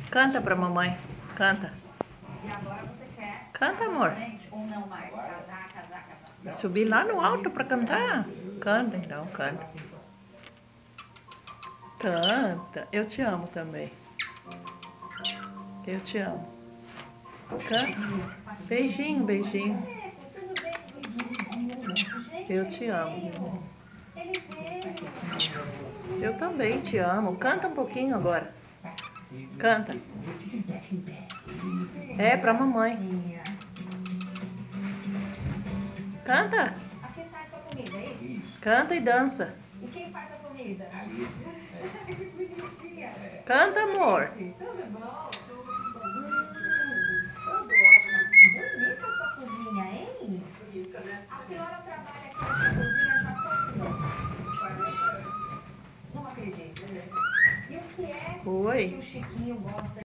Canta pra mamãe. Canta. E agora você quer... Canta, amor. Ou não mais? Casar. Subir lá no alto pra cantar? Canta então, canta. Canta. Eu te amo também. Eu te amo. Canta. Beijinho, beijinho. Eu te amo. Eu também te amo. Canta um pouquinho agora. Canta. É pra mamãe. Canta. Aqui sai sua comida, é isso? Canta e dança. E quem faz a comida? Alice. Que bonitinha. Canta, amor. Tudo bom? Tudo ótimo. Bonita sua cozinha, hein? Bonita, né? A senhora trabalha aqui nessa cozinha já há quantos anos? 40 anos. Não acredito. E o que é Oi. que o Chiquinho gosta